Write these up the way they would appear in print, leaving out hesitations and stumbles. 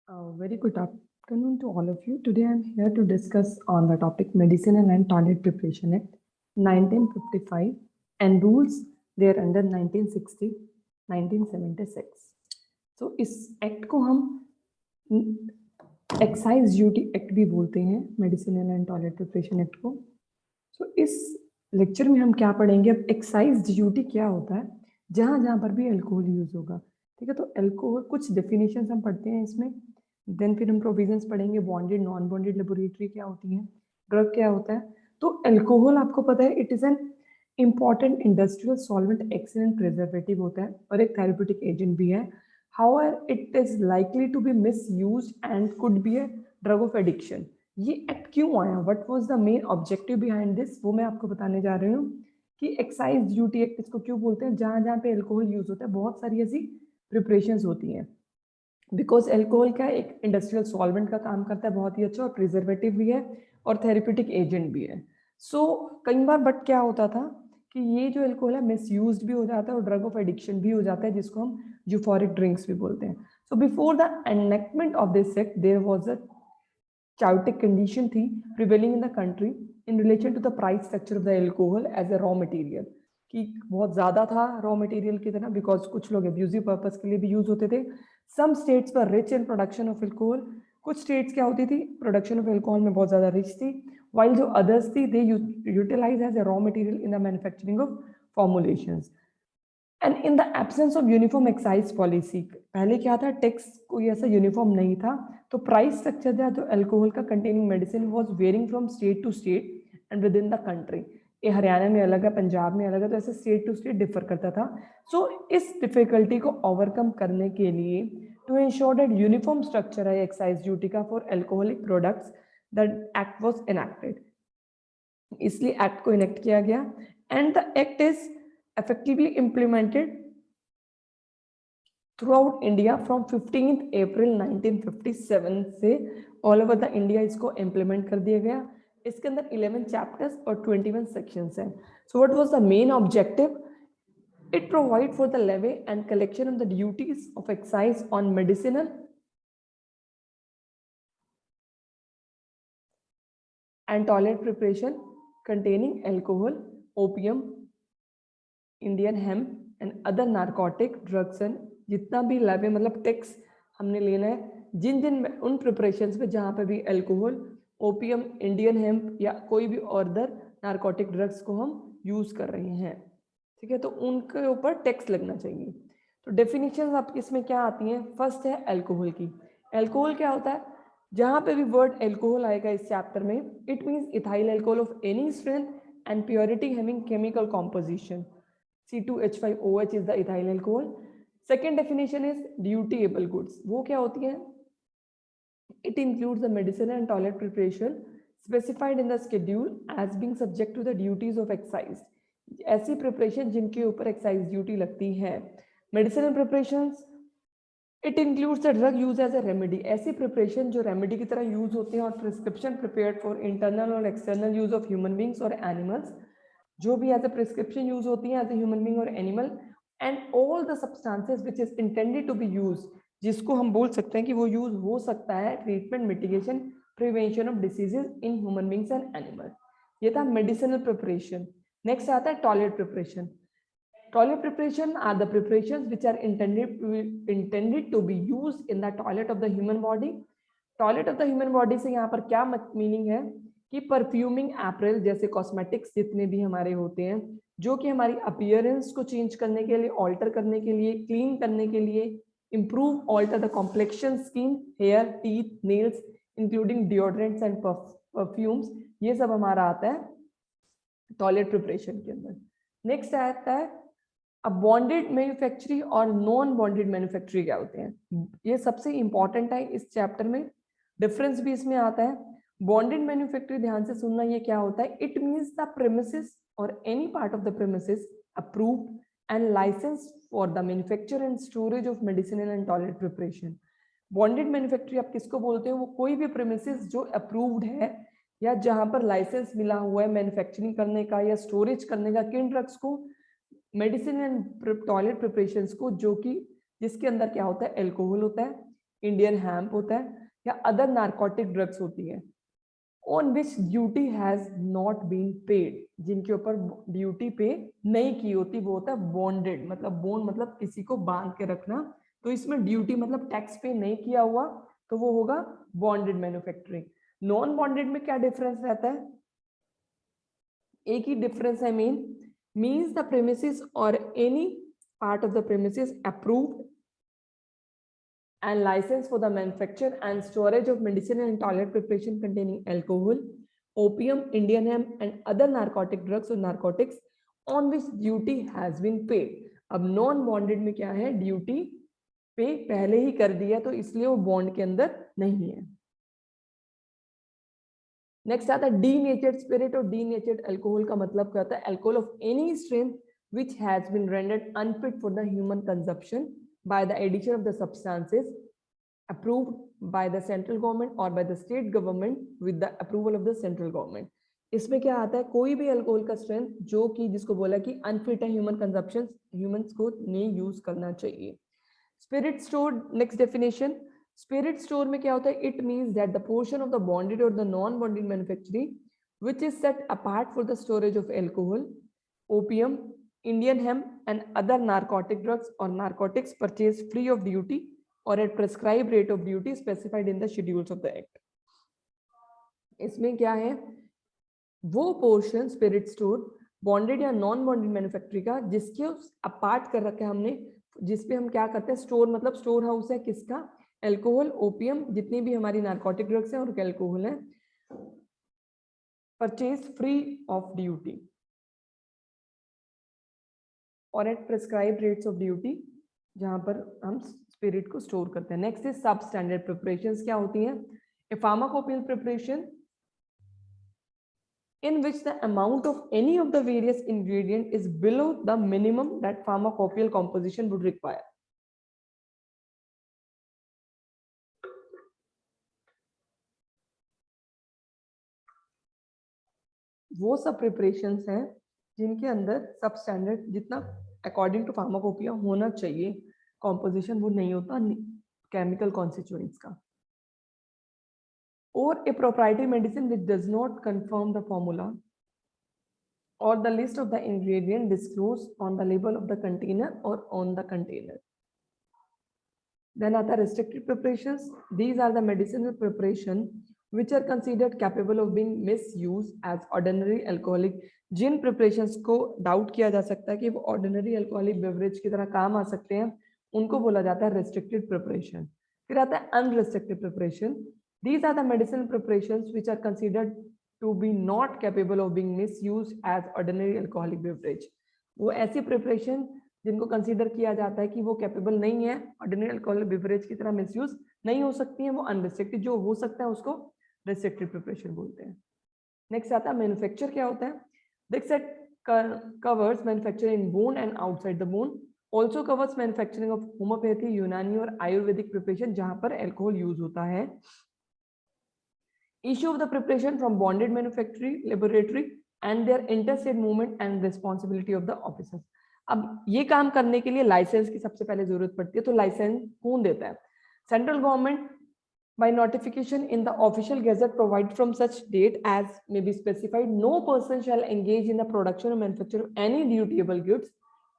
Very good afternoon to all of you. Today I am here to discuss on the topic Medicinal and Toilet Preparation Act 1955 and rules there under 1960, 1976. So इस act को हम excise duty act भी बोलते हैं, medicinal and toilet preparation act को. सो इस lecture में हम क्या पढ़ेंगे, अब एक्साइज ड्यूटी क्या होता है, जहाँ जहाँ पर भी अल्कोहल यूज होगा. ठीक है, तो अल्कोहल कुछ डेफिनेशन हम पढ़ते हैं इसमें, देन फिर हम प्रोविजंस पढ़ेंगे. बॉन्डेड नॉन बॉन्डेड लेबोरेटरी क्या होती है, ड्रग क्या होता है. तो अल्कोहल आपको पता है it is an important industrial solvent, excellent preservative होता है और एक थेरेप्यूटिक एजेंट भी है. However, it is likely to be misused and could be a drug of addiction. ये एक्ट क्यों आया, what was the main objective behind this, वो मैं आपको बताने जा रही हूँ कि एक्साइज ड्यूटी एक्ट इसको क्यों बोलते हैं. जहाँ जहाँ पे अल्कोहल यूज होता है बहुत सारी ऐसी प्रिपरेशंस होती हैं, बिकॉज अल्कोहल का एक इंडस्ट्रियल सॉल्वेंट का काम करता है बहुत ही अच्छा, और प्रिजर्वेटिव भी है और थेरेप्यूटिक एजेंट भी है. सो कई बार बट क्या होता था कि ये जो अल्कोहल है मिसयूज्ड भी हो जाता है और ड्रग ऑफ एडिक्शन भी हो जाता है, जिसको हम यूफोरिक ड्रिंक्स भी बोलते हैं. So before the enactment of this act there was a chaotic condition थी prevailing in the country in relation to the price structure of the alcohol as a raw material, कि बहुत ज़्यादा था raw material की तरह, because कुछ लोग abusive purpose के लिए भी यूज होते थे. सम स्टेट्स पर rich in production of alcohol, कुछ स्टेट्स क्या होती थी प्रोडक्शन ऑफ अल्कोहल में बहुत ज़्यादा रिच थी, वाइल जो अदर्स थी they utilize as a raw material in the manufacturing of formulations. And in the absence of uniform excise policy, पहले क्या था, टैक्स कोई ऐसा यूनिफॉर्म नहीं था, तो प्राइस स्ट्रक्चर था जो अल्कोहल का containing medicine was varying from state to state and within the country. ये हरियाणा में अलग है, पंजाब में अलग है, तो ऐसे स्टेट टू स्टेट डिफर करता था. सो इस डिफिकल्टी को ओवरकम करने के लिए, to ensure that uniform structure है एक्साइज ड्यूटी का for alcoholic products, that act was enacted. इसलिए एक्ट को इनेक्ट किया गया and the act is effectively implemented throughout India from 15th April 1957 से all over the India इसको implement कर दिया गया. इसके अंदर 11 chapters और 21 sections हैं. So what was the main objective? It provide for the levy and collection of the duties of excise on medicinal and toilet preparation containing alcohol, opium, Indian hemp and other narcotic drugs and जितना भी लेवे मतलब tax हमने लेना है जिन जिन उन preparations पे जहाँ पे भी अल्कोहल, ओपियम, इंडियन हेम्प या कोई भी अदर नार्कोटिक ड्रग्स को हम यूज कर रहे हैं. ठीक है, तो उनके ऊपर टैक्स लगना चाहिए. तो डेफिनेशंस आप इसमें क्या आती हैं, फर्स्ट है अल्कोहल की. अल्कोहल क्या होता है, जहाँ पे भी वर्ड अल्कोहल आएगा इस चैप्टर में, it means ethyl alcohol of any strength and purity having chemical composition. C2H5OH is the ethyl alcohol. Second definition is dutiable goods. वो क्या होती है, it includes the medicinal and toilet preparation specified in the schedule as being subject to the duties of excise. ऐसी preparation जिनके ऊपर excise duty लगती है. Medicinal preparations, it includes the drug use as a remedy. ऐसी preparation जो remedy की तरह use होते हैं और प्रिस्क्रिप्शन प्रिपेयर्ड फॉर इंटरनल और external use of human beings और एनिमल्स, जो भी एज ए प्रिस्क्रिप्शन यूज होती है एज ए ह्यूमन बीइंग और animal, and all the substances which is intended to be use, जिसको हम बोल सकते हैं कि वो यूज हो सकता है treatment, mitigation, prevention of diseases in human beings and animal. ये था मेडिसिनल प्रिपरेशन. नेक्स्ट आता है toilet preparation. Toilet preparation are the preparations which are intended to be used in the toilet of the human body. Toilet of the human body से यहाँ पर क्या meaning है कि परफ्यूमिंग एपरल जैसे cosmetics जितने भी हमारे होते हैं, जो कि हमारी अपीयरेंस को चेंज करने के लिए, ऑल्टर करने के लिए, क्लीन करने के लिए, improve alter the complexion, skin, hair, teeth, nails, including deodorants and perfumes, ये सब हमारा आता है टॉयलेट प्रिपरेशन के अंदर. नेक्स्ट आता है अब बॉन्डेड मैन्युफैक्चरिंग और नॉन बॉन्डेड मैन्युफैक्चरिंग क्या होते हैं. ये सबसे इंपॉर्टेंट है इस चैप्टर में, डिफरेंस भी इसमें आता है. बॉन्डेड मैन्युफैक्चरिंग ध्यान से सुनना, ये क्या होता है, इट मींस द प्रेमिसेस और any part of the premises approved and licence for the manufacture and storage of medicinal and toilet preparation. Bonded manufacturing आप किसको बोलते हैं, वो कोई भी प्रेमिसेस जो अप्रूव्ड है या जहां पर लाइसेंस मिला हुआ है मैन्युफैक्चरिंग करने का या स्टोरेज करने का, किन ड्रग्स को, मेडिसिन एंड टॉयलेट प्रिपरेशंस को, जो कि जिसके अंदर क्या होता है, अल्कोहल होता है इंडियन हैम्प होता है या अदर नार्कोटिक ड्रग्स होती है, on which duty has not been paid, जिनके ऊपर ड्यूटी पे नहीं की होती, वो होता है बॉन्डेड, मतलब बॉन्ड मतलब किसी को बांध के रखना, तो इसमें ड्यूटी मतलब टैक्स पे नहीं किया हुआ, तो वो होगा बॉन्डेड मैन्युफैक्चरिंग। नॉन बॉन्डेड में क्या डिफरेंस रहता है? एक ही डिफरेंस है मेन, मीन्स द प्रेमिसेस और any part of the premises approved and license for the manufacture and storage of medicinal and toilet preparation containing alcohol, opium, Indian hemp and other narcotic drugs or narcotics on which duty has been paid. अब non bonded में क्या है, duty पे पहले ही कर दिया तो इसलिए वो बॉन्ड के अंदर नहीं है। नेक्स्ट आता है डीनेचर्ड स्पिरिट और डीनेचर्ड अल्कोहल का मतलब क्या होता है? Alcohol of any strength which has been rendered unfit for the human consumption by the addition of the substances approved by the central government or by the state government with the approval of the central government. इसमें क्या आता है? कोई भी alcohol का strength जो कि जिसको बोला कि अनफिट है ह्यूमन कंजप्शन, ह्यूमंस को नहीं यूज करना चाहिए। Spirit store, next definition, spirit store में क्या होता है? It means that the portion of the bonded और the non bonded manufacturing which is set apart for the storage of alcohol, opium, Indian hemp and other narcotic drugs or narcotics purchased free of duty or at prescribed rate of duty specified in the schedules of the act. इसमें क्या है? वो portion spirit store bonded या non bonded manufacturing का जिसके apart कर रखा है हमने, जिसपे हम क्या करते हैं? स्टोर मतलब स्टोर हाउस है किसका? अल्कोहल, ओपियम, जितनी भी हमारी नार्कोटिक ड्रग्स हैं और अल्कोहल है, परचेज फ्री ऑफ ड्यूटी और at prescribed rates of duty, जहां पर हम स्पिरिट को स्टोर करते हैं। Next is sub standard preparations क्या होती हैं? A pharmacopoeial preparation in which the amount of any of the various ingredient is below the minimum that pharmacopoeial composition would require. वो सब प्रिपरेशंस हैं जिनके अंदर सब स्टैंडर्ड जितना अकॉर्डिंग टू फार्माकोपिया होना चाहिए कॉम्पोजिशन वो नहीं होता केमिकल कॉन्स्टिट्यूएंट्स का। Or a proprietary medicine which does not confirm the formula or the list of the ingredient disclosed on the label of the container or on the container. Then are the restricted preparations. These are the medicinal preparation which are considered capable of being misused as ordinary alcoholic. Jin preparations को doubt किया जा सकता है कि वो ordinary alcoholic beverage की तरह काम आ सकते हैं, उनको बोला जाता है restricted preparation. फिर आता है unrestricted preparation. These are the medicinal preparations which are considered to be not capable of being misused as ordinary alcoholic beverage. वो ऐसी preparation जिनको कंसीडर किया जाता है कि वो कैपेबल नहीं है ऑर्डिनरी अल्कोहलिक बेवरेज की तरह मिसयूज नहीं हो सकती है, वो अनरिस्ट्रिक्टेड जो हो सकता है उसको रिस्ट्रिक्टेड प्रिपरेशन बोलते हैं। नेक्स्ट आता है मैन्युफैक्चर क्या होता है? This set covers manufacture in bond and outside the bone, also covers manufacturing of homeopathy, यूनानी और आयुर्वेदिक प्रिपरेशन जहां पर अल्कोहल यूज होता है। Issue of the preparation from bonded manufacturing laboratory and their interstate movement and responsibility of the officers. अब ये काम करने के लिए लाइसेंस की सबसे पहले जरूरत पड़ती है, तो लाइसेंस कौन देता है? Central government by notification in the official gazette provided from such date as may be specified. No person shall engage in the production or manufacture of any dutiable goods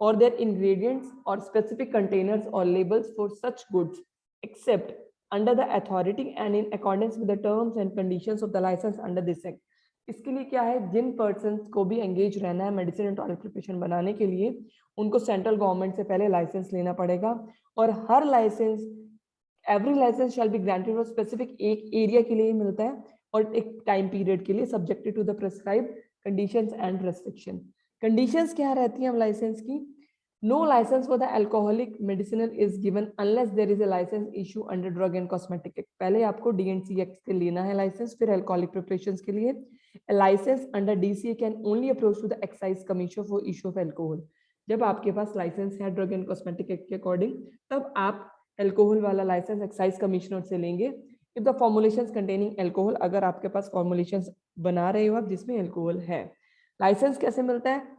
or their ingredients or specific containers or labels for such goods except under the authority and in accordance with the terms and conditions of the license under this act. इसके लिए क्या है? जिन persons को भी engage रहना है medicine and toilet preparation बनाने के लिए, उनको सेंट्रल गवर्नमेंट से पहले लाइसेंस लेना पड़ेगा और हर license every license shall be granted और स्पेसिफिक एक एरिया के लिए मिलता है और एक टाइम पीरियड के लिए subjected to the prescribed conditions and restriction. Conditions क्या रहती हैं लाइसेंस की? No licence for the alcoholic medicinal is given unless there is a licence issue under drug and cosmetic act. पहले आपको डीएनसी एक्ट से लेना है लाइसेंस, फिर अल्कोहलिक प्रिपरेशंस के लिए licence under DCA can only approach to the excise commission for issue of alcohol. जब आपके पास लाइसेंस है ड्रग एंड कॉस्मेटिक एक्ट के अकॉर्डिंग, तब आप अल्कोहल वाला लाइसेंस एक्साइज कमिश्नर से लेंगे। If the formulations containing alcohol, अगर आपके पास फॉर्मुलेशंस बना रहे हो आप जिसमें अल्कोहल है। लाइसेंस कैसे मिलता है?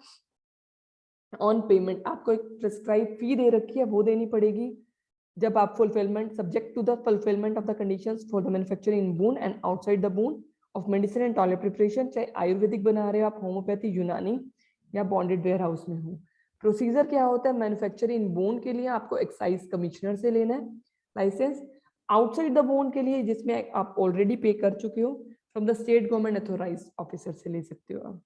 On payment. आपको एक प्रिस्क्राइब फी दे रखी है, वो देनी पड़ेगी। जब आप fulfilment subject to the fulfilment of the conditions for the manufacturing in bond and outside the bond of medicine and toilet preparation, चाहे आयुर्वेदिक बना रहे हो आप, होम्योपैथी, यूनानी या बॉन्डेड वेयर हाउस में हो। प्रोसीजर क्या होता है? मैन्युफैक्चरिंग इन बोन के लिए आपको एक्साइज कमिश्नर से लेना है लाइसेंस। आउटसाइड द बोन के लिए, जिसमें आप ऑलरेडी पे कर चुके हो, from the state government authorised officer से ले सकते हो आप।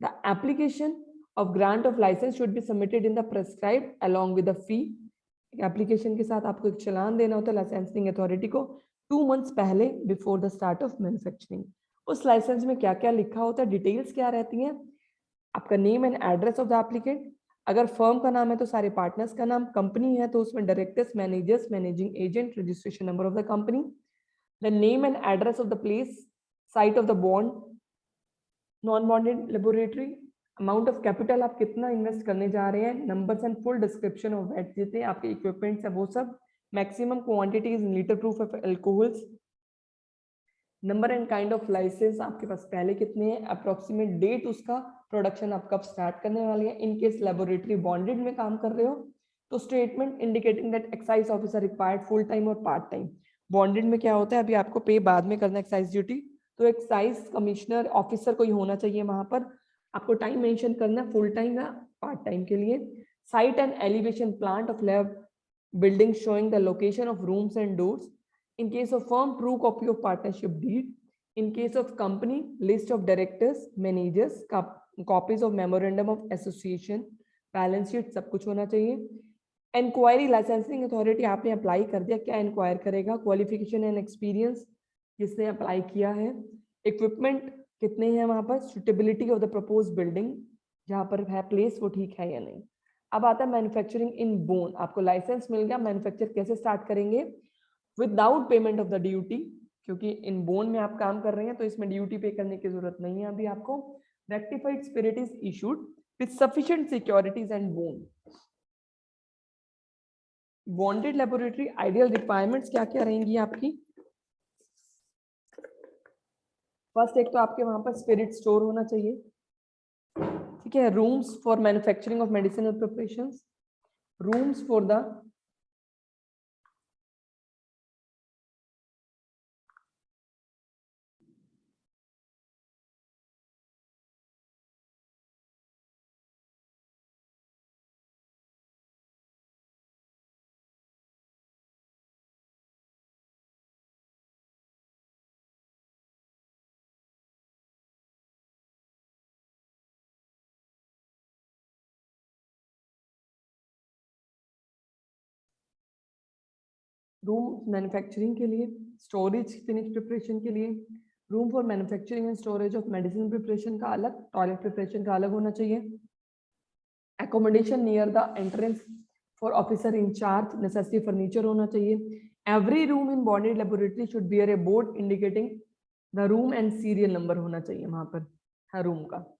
The application of grant of license should be submitted in the prescribed along with the fee। Application के साथ आपको एक चालान देना होता है लाइसेंसिंग अथॉरिटी को 2 months पहले before the start of manufacturing. उस लाइसेंस में क्या क्या लिखा होता है, डिटेल्स क्या रहती हैं, आपका name and address of the applicant, अगर फर्म का नाम है तो सारे पार्टनर्स का नाम, कंपनी है तो उसमें directors, managers, managing agent, registration number of the company, the name and address of the place site of the bond non bonded laboratory, amount of capital आप कितना इन्वेस्ट करने जा रहे हैं, numbers and full description of that, जितने आपके equipments है वो सब, maximum quantities in litre proof of alcohols, number and kind of licence आपके पास पहले कितने हैं, अप्रोक्सीमेट डेट उसका, प्रोडक्शन आप कब स्टार्ट करने वाले हैं, इन केस लेबोरेटरी बॉन्डेड में काम कर रहे हो तो statement indicating that excise officer required full time और पार्ट टाइम। बॉन्डेड में क्या होता है, अभी आपको पे बाद में करना एक्साइज ड्यूटी, तो एक्साइज कमिश्नर ऑफिसर कोई होना चाहिए वहां पर, आपको टाइम मेंशन करना है फुल टाइम या पार्ट टाइम के लिए। Site and elevation plant of lab building showing the location of rooms and doors, in case of firm true copy of partnership deed, in case of company list of directors, managers, copies of memorandum of association, balance sheet, सब कुछ होना चाहिए। Inquiry licensing authority आपने apply कर दिया, क्या inquire करेगा, qualification and experience जिसने अप्लाई किया है, इक्विपमेंट कितने हैं वहां पर, suitability of the propose building जहां पर है प्लेस वो ठीक है या नहीं। अब आता है मैन्युफैक्चरिंग इन बोन, आपको लाइसेंस मिल गया, मैन्युफैक्चर कैसे स्टार्ट करेंगे, without payment of the duty, क्योंकि इन बोन में आप काम कर रहे हैं तो इसमें ड्यूटी पे करने की जरूरत नहीं है अभी आपको। Rectified spirit is issued with sufficient securities and bone. Bonded laboratory ideal requirements क्या क्या रहेंगी आपकी, फर्स्ट एक तो आपके वहां पर स्पिरिट स्टोर होना चाहिए, ठीक है, rooms for manufacturing of medicinal preparations, rooms for the room manufacturing के लिए, स्टोरेज फिनिश प्रिपरेशन के लिए, room for manufacturing and storage of medicine preparation का अलग, टॉयलेट प्रिपरेशन का अलग होना चाहिए, accommodation near the entrance for officer in charge, necessary furniture होना चाहिए, every room in bonded laboratory should bear a board indicating the room and serial number होना चाहिए वहां पर हर रूम का।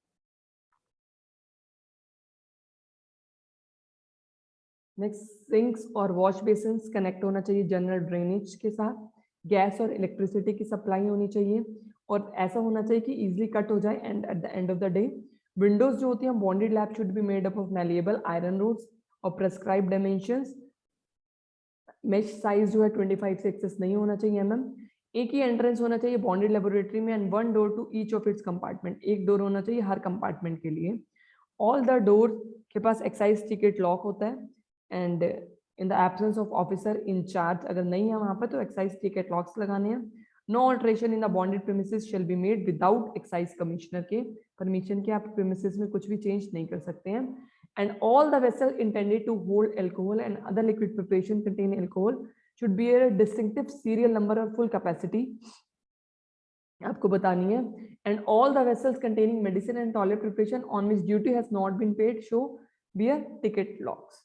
नेक्स्ट, सिंक्स और वॉश बेसिन्स कनेक्ट होना चाहिए जनरल ड्रेनेज के साथ, गैस और इलेक्ट्रिसिटी की सप्लाई होनी चाहिए और ऐसा होना चाहिए कि इजीली कट हो जाए and at the end of the day. Windows जो होती हैं bonded lab should be made up of malleable iron rods और प्रेस्क्राइब्ड डायमेंशंस। मेश साइज जो है 25 से एक्सेस नहीं होना चाहिए एक ही एंट्रेंस होना चाहिए बॉन्डेड लेबोरेटरी में and 1 door to each of its compartment, एक डोर होना चाहिए हर कंपार्टमेंट के लिए। ऑल द डोर के पास एक्साइज टिकट लॉक होता है and in the absence of officer in charge, अगर नहीं है वहां पर तो एक्साइज टिकट लॉक्स लगाने हैं। No alteration in the bonded premises shall be made without excise commissioner के परमिशन के, आप प्रीमिसेस में कुछ भी चेंज नहीं कर सकते हैं। And all the vessel intended to hold alcohol and other liquid preparation contain alcohol should be a distinctive serial number और फुल कैपेसिटी आपको बतानी है। And all the vessels containing medicine and toilet preparation on which duty has not been paid should bear ticket locks.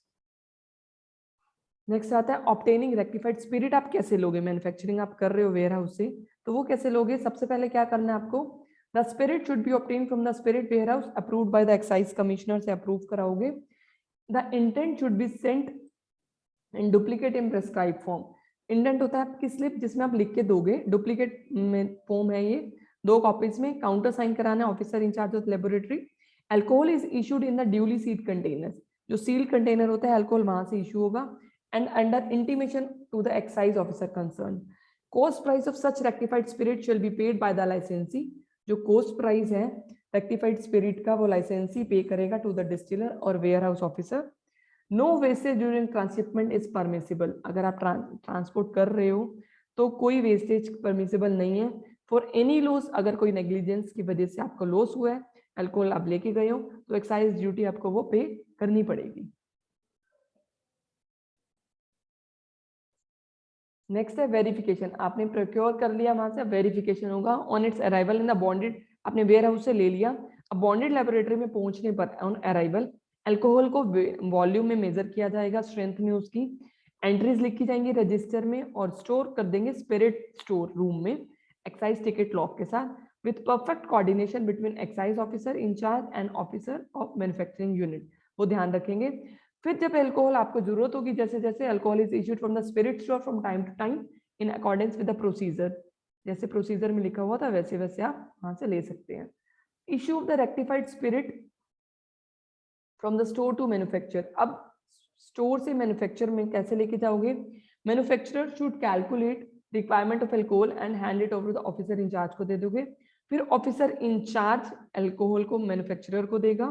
Next आता है obtaining rectified spirit, आप कैसे लोगे, manufacturing आप कर रहे हो वेयर हाउस से तो वो कैसे लोगे, सबसे पहले क्या करना है आपको, the spirit should be obtain from the spirit warehouse approved by the excise commissioner से अप्रूव कराओगे। The intent should be sent in duplicate in prescribe form, indent होता है आपकी स्लिप जिसमें आप लिख के दोगे, डुप्लीकेट में फॉर्म है ये, 2 कॉपीज में काउंटर साइन कराना है officer in charge of laboratory. Alcohol is issued in the duly sealed containers, जो सील्ड कंटेनर होता है अल्कोहल वहां से इशू होगा। and under intimation to the excise officer concerned. Cost price of such rectified spirit shall be paid by the licensee. जो cost price है rectified spirit का वो licensee pay करेगा to the distiller और warehouse officer. No wastage during transshipment is permissible. अगर आप transport कर रहे हो तो कोई wastage permissible नहीं है. For any loss, अगर कोई negligence की वजह से आपको loss हुआ है, अल्कोहल आप लेके गए हो तो एक्साइज ड्यूटी आपको वो पे करनी पड़ेगी. नेक्स्ट है वेरिफिकेशन. आपने प्रोक्योर कर लिया, वहां से वेरिफिकेशन होगा on it's arrival in the bonded. आपने वेयर हाउस से ले लिया, अब बॉन्डेड लेबोरेटरी में पहुंचने पर ऑन अराइवल अल्कोहल को वॉल्यूम में मेजर किया जाएगा, स्ट्रेंथ में उसकी एंट्रीज लिखी जाएंगी रजिस्टर में और स्टोर कर देंगे स्पिरिट स्टोर रूम में एक्साइज टिकट लॉक के साथ with perfect coordination between excise officer in charge and officer of manufacturing unit. वो ध्यान रखेंगे. फिर जब अल्कोहल आपको जरूरत होगी, जैसे जैसे alcohol is issued from the spirit store from time to time in accordance with the procedure, जैसे प्रोसीजर में लिखा हुआ था वैसे वैसे आप वहां से ले सकते हैं. Issue of the rectified spirit from the store to manufacture. अब स्टोर से मैन्युफैक्चर में कैसे लेके जाओगे? Manufacturer should calculate requirement of alcohol and hand it over the officer in charge को दे दोगे. फिर ऑफिसर इंचार्ज अल्कोहल को मैन्युफैक्चरर को देगा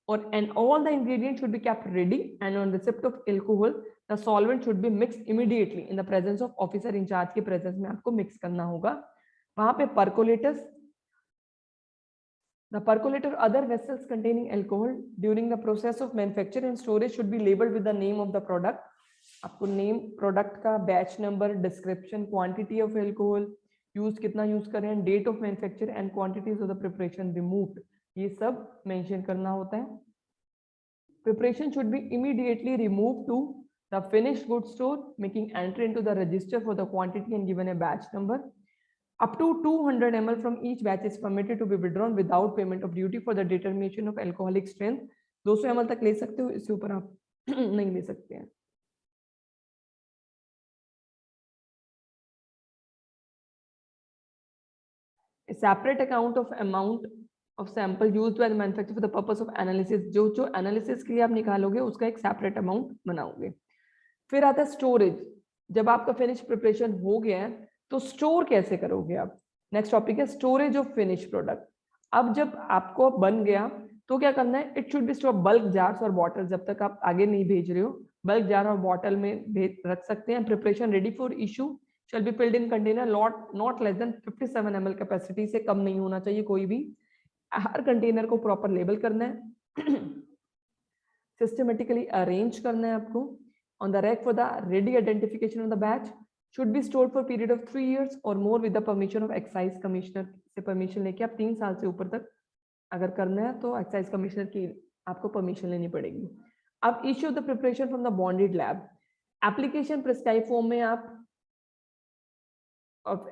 और and all the ingredient should be kept ready and on receipt of alcohol the solvent should be mixed immediately in the presence of officer in charge के presence में आपको मिक्स करना होगा. वहां पे परकोलेटर्स, the percolator other vessels containing alcohol during the process of manufacture and storage should be labeled with the name of the product. आपको name product का, batch number, description, quantity of alcohol, use कितना use करें, date of manufacture and quantities of the preparation removed, ये सब mention करना होता है. Preparation should be immediately remove to the finished good store making entry into the register for the quantity and given a batch number. Up to 200 ml from each batch is permitted to be withdrawn without payment of duty for the determination of alcoholic strength. 200 ml तक ले सकते हो, इससे ऊपर आप नहीं ले सकते हैं. A separate account of amount of sample used by the manufacturer for the purpose of analysis. जो analysis के लिए आप निकालोगे उसका एक separate amount बनाओगे. फिर आता है स्टोरेज. जब आपका फिनिश प्रिपरेशन हो गया है तो स्टोर कैसे करोगे आप? नेक्स्ट टॉपिक है स्टोरेज ऑफ फिनिश प्रोडक्ट. अब जब आपको बन गया तो क्या करना है? It should be store bulk jars और बॉटल. जब तक आप आगे नहीं भेज रहे हो बल्क जार और बॉटल में रख सकते हैं. Preparation ready for issue shall be filled in container not less than 57 ml capacity से कम नहीं होना चाहिए कोई भी. हर कंटेनर को प्रॉपर लेबल करना है, सिस्टमेटिकली अरेंज करना है आपको. On the rack for the ready identification of the batch should be stored for a period of 3 years or more with the permission of excise commissioner. से permission लेके आप 3 साल से ऊपर तक अगर करना है तो एक्साइज कमिश्नर की आपको परमिशन लेनी पड़ेगी. अब issue the preparation from the bonded lab. Application prescribe form में आप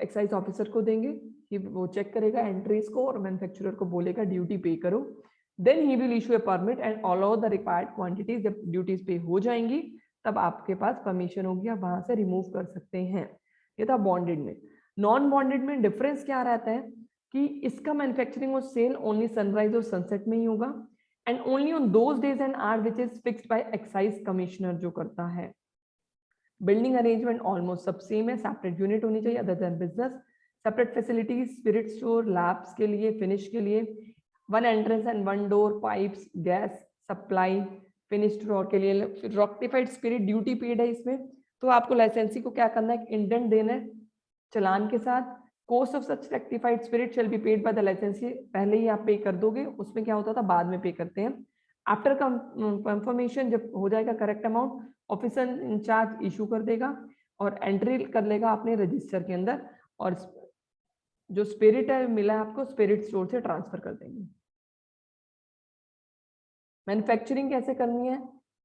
एक्साइज ऑफिसर को देंगे कि वो चेक करेगा एंट्रीज को और मैन्युफैक्चरर को बोलेगा ड्यूटी पे करो. Then he will issue a permit and allow the required quantities. जब ड्यूटीज पे हो जाएंगी तब आपके पास परमिशन होगी, आप वहां से रिमूव कर सकते हैं. ये था बॉन्डेड में. नॉन बॉन्डेड में डिफरेंस क्या रहता है कि इसका मैन्युफैक्चरिंग और सेल ओनली सनराइज और सनसेट में ही होगा and only on those days and hour which is fixed by excise commissioner जो करता है. बिल्डिंग अरेंजमेंट ऑलमोस्ट सब सेम है. सेपरेट यूनिट होनी चाहिए other than business. Separate facilities spirit store, labs के लिए, फिनिश के लिए, 1 entrance and 1 door, pipes, gas supply, finished store के लिए. रेक्टिफाइड स्पिरिट ड्यूटी पेड है इसमें, तो आपको लाइसेंसी को क्या करना है? इंडेंट देना है चलान के साथ. Cost of such rectified spirit shell be paid by the लाइसेंसी. पहले ही आप पे कर दोगे, उसमें क्या होता था बाद में पे करते हैं. आफ्टर कंफर्मेशन जब हो जाएगा correct amount, officer in charge issue कर देगा और एंट्री कर लेगा अपने रजिस्टर के अंदर और जो स्पिरिट है मिला आपको स्पिरिट स्टोर से ट्रांसफर कर देंगे. मैन्युफैक्चरिंग कैसे करनी है?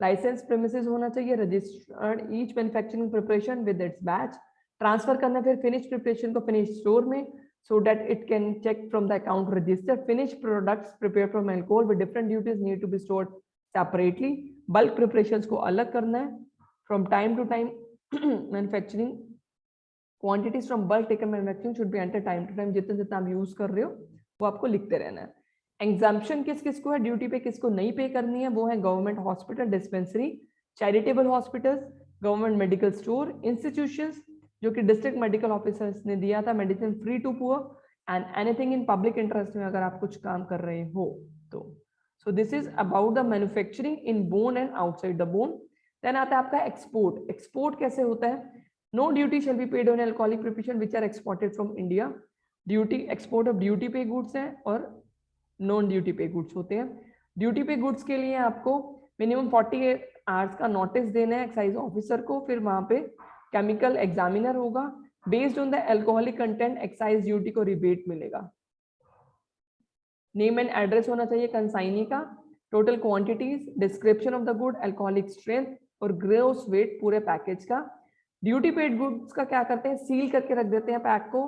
लाइसेंस प्रीमिसेस होना चाहिए, registered each manufacturing preparation with its batch. Transfer करना फिर फिनिश प्रिपरेशन को फिनिश स्टोर में so that it can check from the account register. Finished products prepared from alcohol with different duties need to be stored separately. Bulk preparations को अलग करना है. From time to time manufacturing quantities from bulk taken manufacturing should be entered time to time. जितना जितना आप use कर रहे हो वो आपको लिखते रहना है. एग्जाम्पशन किस किस को है ड्यूटी पे, किसको नहीं पे करनी है? वो है government hospital, dispensary, charitable hospitals, government medical store, institutions जो कि डिस्ट्रिक्ट मेडिकल ऑफिसर्स ने दिया था, medicine free to poor, and anything in public interest में अगर आप कुछ काम कर रहे हो तो. So this is about the manufacturing in bond and outside the bond. Then आता है आपका एक्सपोर्ट. एक्सपोर्ट कैसे होता है? No duty shall be paid on alcoholic preparation which are exported from India. Duty, export of duty पे goods है और non duty पे गुड्स होते हैं. ड्यूटी पे गुड्स के लिए आपको मिनिमम 48 आवर्स का नोटिस देना है एक्साइज ऑफिसर को. फिर वहां पे केमिकल एग्जामिनर होगा. Based on the alcoholic content excise duty को रिबेट मिलेगा. नेम एंड एड्रेस होना चाहिए कंसाइनी का, total quantities, description of the good, alcoholic strength और ग्रॉस वेट पूरे पैकेज का. ड्यूटी पेड गुड्स का क्या करते हैं? सील करके रख देते हैं पैक को,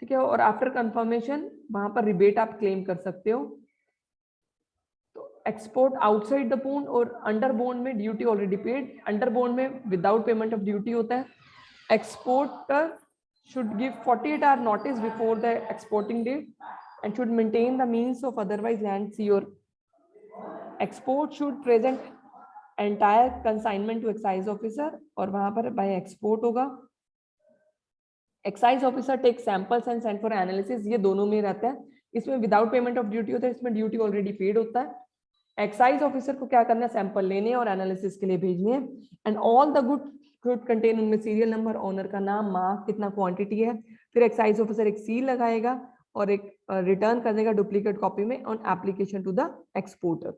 ठीक है. और आफ्टर कंफर्मेशन वहां पर रिबेट आप क्लेम कर सकते हो. तो एक्सपोर्ट आउटसाइड द बोन और अंडर बोन में duty already paid. Under bone में विदाउट पेमेंट ऑफ ड्यूटी होता है. Exporter should give 48 hour notice before the exporting date and should maintain the means of otherwise land, sea or export should present entire consignment to excise officer और वहां पर by export होगा. Excise officer take samples and send for analysis. ये दोनों में रहता है. इसमें विदाउट पेमेंट ऑफ ड्यूटी होता है, इसमें ड्यूटी ऑलरेडी पेड होता है. एक्साइज ऑफिसर को क्या करना है? सैंपल लेने और एनालिसिस के लिए भेजने हैं. And all the good should contain, उनमें सीरियल नंबर, ओनर का नाम, मार्क, कितना क्वांटिटी है. फिर एक्साइज ऑफिसर एक सील लगाएगा और एक रिटर्न कर देगा डुप्लीकेट कॉपी में on application to the exporter.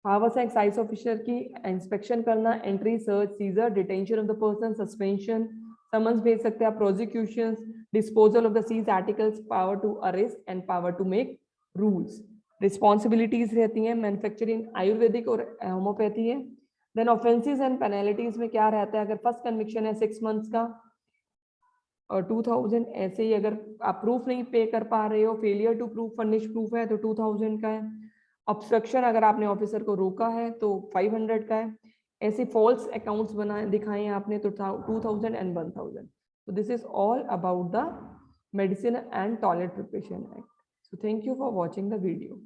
Powers है एक्साइज ऑफिसर की इंस्पेक्शन करना, entry, search, seizure, detention of the person, suspension, summons भेज सकते हैं, prosecutions, disposal of the seized articles, power to arrest and power to make rules. Responsibilities रहती हैं. Manufacturing Ayurvedic और homeopathy है. देन ऑफेंसेस एंड पेनल्टीज में क्या रहता है? अगर फर्स्ट कन्विक्शन है 6 months का और 2000. ऐसे ही अगर आप प्रूफ नहीं पे कर पा रहे हो, failure to proof furnish proof है तो 2000 का है. ऑब्स्ट्रक्शन अगर आपने ऑफिसर को रोका है तो 500 का है. ऐसे फॉल्स अकाउंट्स बनाए दिखाए आपने तो 2000 and 1000. So this is all about the Medicine and Toilet Preparation Act. So thank you for watching the video.